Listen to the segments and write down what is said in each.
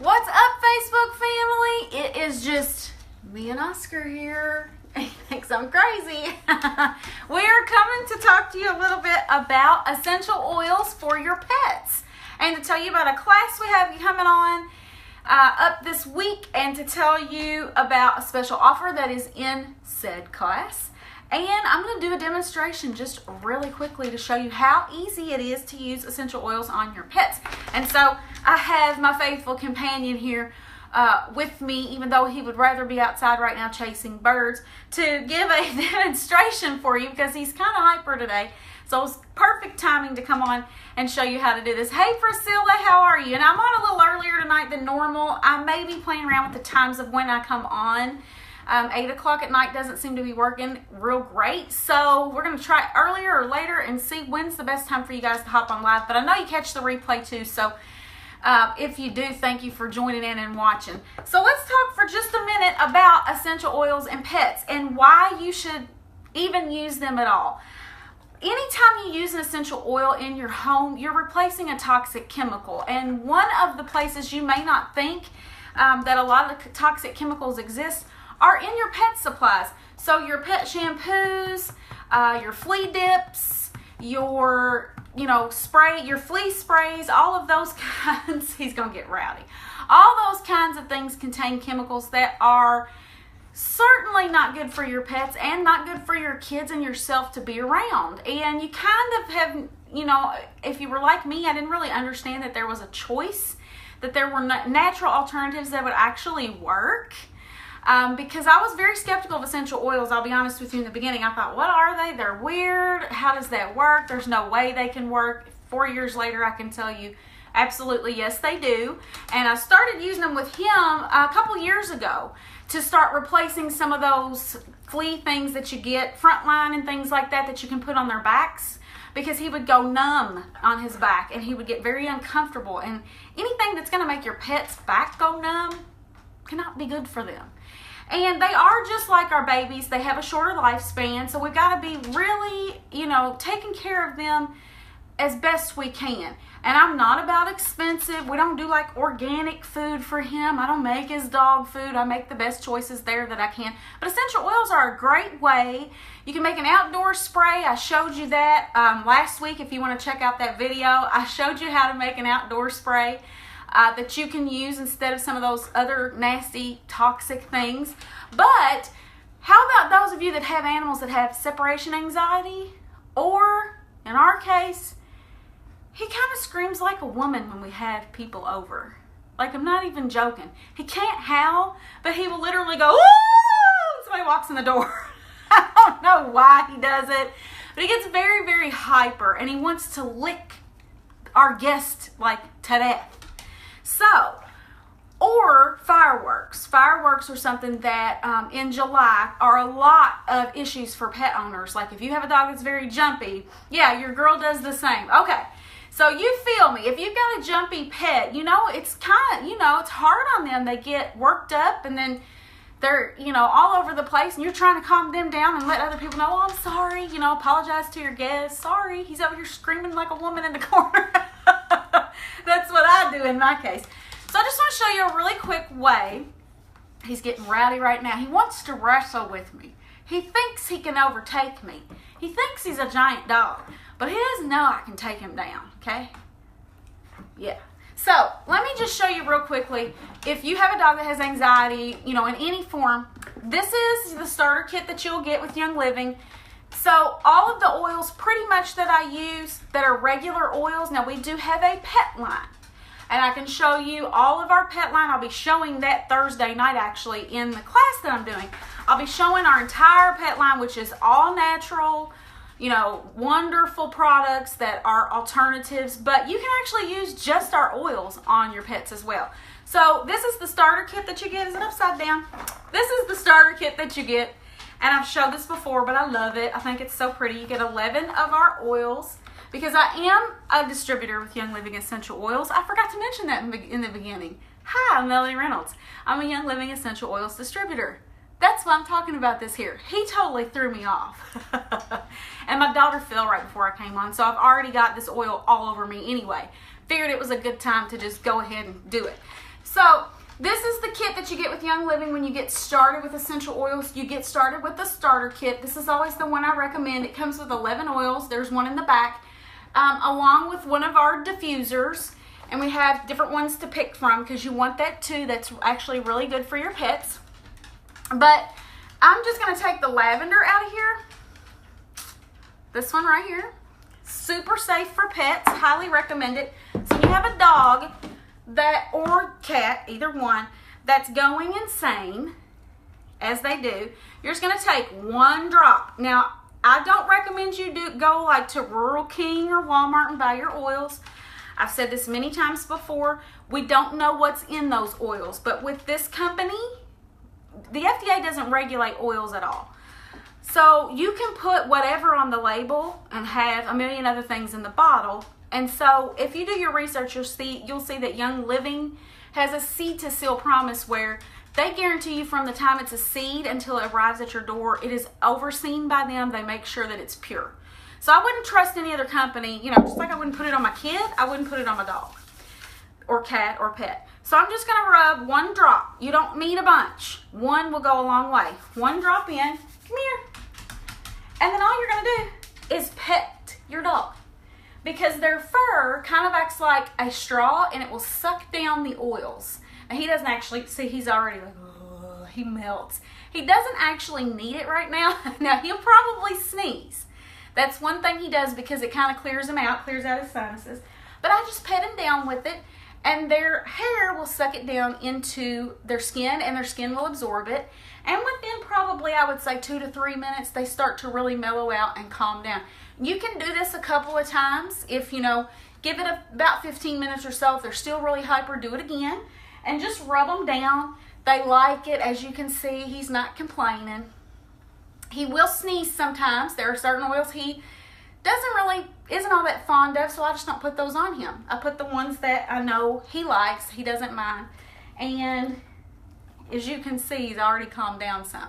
What's up, Facebook family? It is just me and Oscar here. He thinks I'm crazy. We are coming to talk to you a little bit about essential oils for your pets and to tell you about a class we have coming on up this week and to tell you about a special offer that is in said class. And I'm going to do a demonstration just really quickly to show you how easy it is to use essential oils on your pets. And so I have my faithful companion here with me, even though he would rather be outside right now chasing birds, to give a demonstration for you because he's kind of hyper today. So it was perfect timing to come on and show you how to do this. Hey Priscilla, how are you? And I'm on a little earlier tonight than normal. I may be playing around with the times of when I come on. 8 o'clock at night doesn't seem to be working real great, so we're going to try earlier or later and see when's the best time for you guys to hop on live. But I know you catch the replay too, so if you do, thank you for joining in and watching. So let's talk for just a minute about essential oils and pets and why you should even use them at all. Anytime you use an essential oil in your home, you're replacing a toxic chemical, and one of the places you may not think that a lot of the toxic chemicals exist are in your pet supplies. So your pet shampoos, your flea dips, your spray, your flea sprays, all of those kinds. He's gonna get rowdy. All those kinds of things contain chemicals that are certainly not good for your pets and not good for your kids and yourself to be around. And you kind of have, if you were like me, I didn't really understand that there was a choice, that there were natural alternatives that would actually work. Because I was very skeptical of essential oils, I'll be honest with you in the beginning. I thought, what are they? They're weird. How does that work? There's no way they can work. 4 years later, I can tell you, absolutely, yes, they do. And I started using them with him a couple years ago to start replacing some of those flea things that you get, Frontline and things like that, that you can put on their backs, because he would go numb on his back and he would get very uncomfortable. And anything that's going to make your pet's back go numb cannot be good for them. And they are just like our babies. They have a shorter lifespan, so we've got to be really, taking care of them as best we can. And I'm not about expensive. We don't do like organic food for him. I don't make his dog food. I make the best choices there that I can. But essential oils are a great way. You can make an outdoor spray. I showed you that last week. If you want to check out that video, I showed you how to make an outdoor spray that you can use instead of some of those other nasty, toxic things. But how about those of you that have animals that have separation anxiety? Or, in our case, he kind of screams like a woman when we have people over. Like, I'm not even joking. He can't howl, but he will literally go, "Woo!" when somebody walks in the door. I don't know why he does it, but he gets very, very hyper, and he wants to lick our guest, like, to death. So, or fireworks. Fireworks are something that in July are a lot of issues for pet owners. Like if you have a dog that's very jumpy, yeah, your girl does the same. Okay, so you feel me. If you've got a jumpy pet, it's kind of, it's hard on them. They get worked up and then they're, all over the place, and you're trying to calm them down and let other people know, oh, I'm sorry, apologize to your guest. Sorry, he's over here screaming like a woman in the corner. That's what I do in my case. So I just want to show you a really quick way. He's getting rowdy right now. He wants to wrestle with me. He thinks he can overtake me. He thinks he's a giant dog, but he doesn't know I can take him down, okay? Yeah. So let me just show you real quickly. If you have a dog that has anxiety, in any form, this is the starter kit that you'll get with Young Living. So all of the oils pretty much that I use that are regular oils, now we do have a pet line. And I can show you all of our pet line. I'll be showing that Thursday night actually in the class that I'm doing. I'll be showing our entire pet line, which is all natural, wonderful products that are alternatives. But you can actually use just our oils on your pets as well. So this is the starter kit that you get. Is it upside down? This is the starter kit that you get. And I've showed this before, but I love it. I think it's so pretty. You get 11 of our oils. Because I am a distributor with Young Living Essential Oils. I forgot to mention that in the beginning. Hi, I'm Melanie Reynolds. I'm a Young Living Essential Oils distributor. That's why I'm talking about this here. He totally threw me off. And my daughter fell right before I came on, so I've already got this oil all over me anyway. Figured it was a good time to just go ahead and do it. So this is the kit that you get with Young Living when you get started with essential oils. You get started with the starter kit. This is always the one I recommend. It comes with 11 oils. There's one in the back, along with one of our diffusers. And we have different ones to pick from because you want that too. That's actually really good for your pets. But I'm just going to take the lavender out of here. This one right here. Super safe for pets. Highly recommend it. So when you have a dog or cat, either one, that's going insane, as they do, you're just going to take one drop. Now, I don't recommend you go like to Rural King or Walmart and buy your oils. I've said this many times before. We don't know what's in those oils. But with this company, the FDA doesn't regulate oils at all. So you can put whatever on the label and have a million other things in the bottle. And so if you do your research, you'll see that Young Living has a seed to seal promise where they guarantee you from the time it's a seed until it arrives at your door, it is overseen by them. They make sure that it's pure. So I wouldn't trust any other company, just like I wouldn't put it on my kid, I wouldn't put it on my dog or cat or pet. So I'm just going to rub one drop. You don't need a bunch. One will go a long way. One drop in. Come here. And then all you're going to do is pet your dog, because their fur kind of acts like a straw and it will suck down the oils. And he doesn't actually, see, he's already like, oh, he melts. He doesn't actually need it right now. Now, he'll probably sneeze. That's one thing he does because it kind of clears him out, clears out his sinuses. But I just pet him down with it, and their hair will suck it down into their skin, and their skin will absorb it. And within probably, I would say, 2 to 3 minutes, they start to really mellow out and calm down. You can do this a couple of times. If, give it about 15 minutes or so. If they're still really hyper, do it again. And just rub them down. They like it. As you can see, he's not complaining. He will sneeze sometimes. There are certain oils he isn't all that fond of, so I just don't put those on him. I put the ones that I know he likes. He doesn't mind. And as you can see, he's already calmed down some.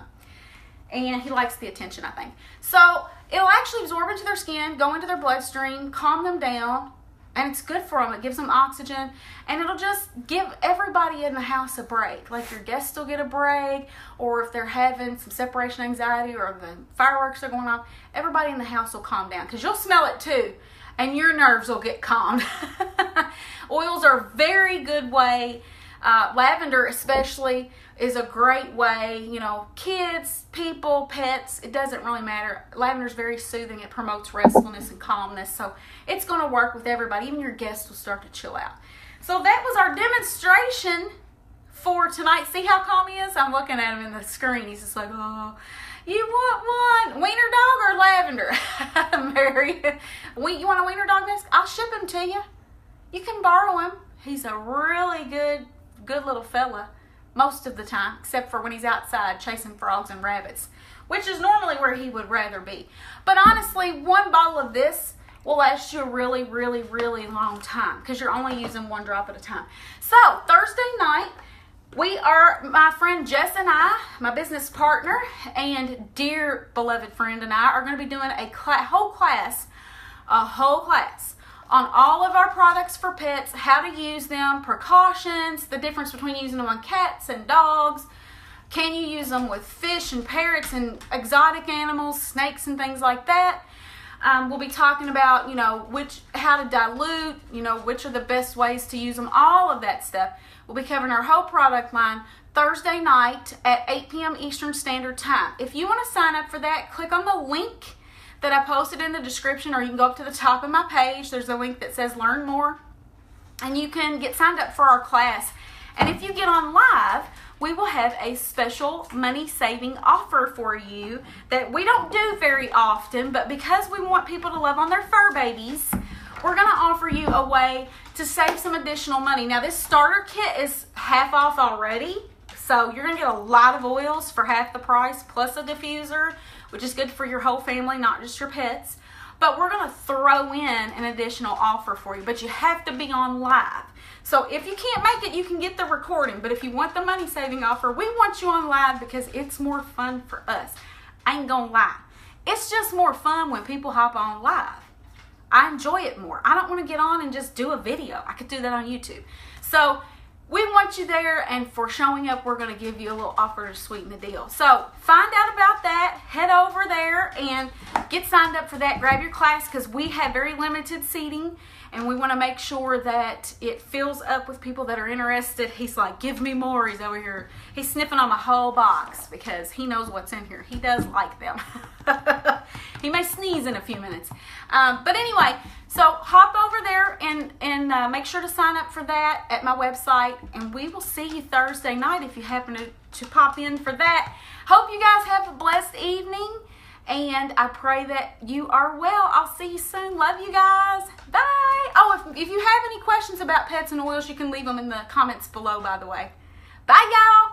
And he likes the attention, I think. So it'll actually absorb into their skin, go into their bloodstream, calm them down, and it's good for them. It gives them oxygen, and it'll just give everybody in the house a break. Like your guests will get a break, or if they're having some separation anxiety or the fireworks are going on, everybody in the house will calm down, because you'll smell it too, and your nerves will get calmed. Oils are a very good way. Lavender especially is a great way, kids, people, pets, it doesn't really matter. Lavender is very soothing. It promotes restfulness and calmness, so it's going to work with everybody. Even your guests will start to chill out. So that was our demonstration for tonight. See how calm he is? I'm looking at him in the screen. He's just like, oh, you want one? Wiener dog or lavender? Mary, you want a wiener dog next? I'll ship him to you. You can borrow him. He's a really good little fella most of the time, except for when he's outside chasing frogs and rabbits, which is normally where he would rather be. But honestly, one bottle of this will last you a really, really, really long time, because you're only using one drop at a time. So Thursday night, my friend Jess and I, my business partner and dear beloved friend, and I are going to be doing a whole class on all of our products for pets, how to use them, precautions, the difference between using them on cats and dogs. Can you use them with fish and parrots and exotic animals, snakes and things like that? We'll be talking about, how to dilute, which are the best ways to use them, all of that stuff. We'll be covering our whole product line Thursday night at 8 p.m. Eastern Standard Time. If you want to sign up for that, click on the link that I posted in the description, or you can go up to the top of my page. There's a link that says Learn More, and you can get signed up for our class. And if you get on live, we will have a special money-saving offer for you that we don't do very often, but because we want people to love on their fur babies, we're going to offer you a way to save some additional money. Now, this starter kit is half off already, so you're going to get a lot of oils for half the price, plus a diffuser, which is good for your whole family, not just your pets. But we're going to throw in an additional offer for you, but you have to be on live. So if you can't make it, you can get the recording. But if you want the money-saving offer, we want you on live because it's more fun for us. I ain't going to lie. It's just more fun when people hop on live. I enjoy it more. I don't want to get on and just do a video. I could do that on YouTube. So we want you there, and for showing up, we're going to give you a little offer to sweeten the deal. So find out about that. Head over there and get signed up for that. Grab your class, because we have very limited seating, and we want to make sure that it fills up with people that are interested. He's like, give me more. He's over here. He's sniffing on my whole box because he knows what's in here. He does like them. He may sneeze in a few minutes. But anyway, so hop over there and make sure to sign up for that at my website. And we will see you Thursday night if you happen to pop in for that. Hope you guys have a blessed evening. And I pray that you are well. I'll see you soon. Love you guys. Bye. Oh, if you have any questions about pets and oils, you can leave them in the comments below, by the way. Bye, y'all.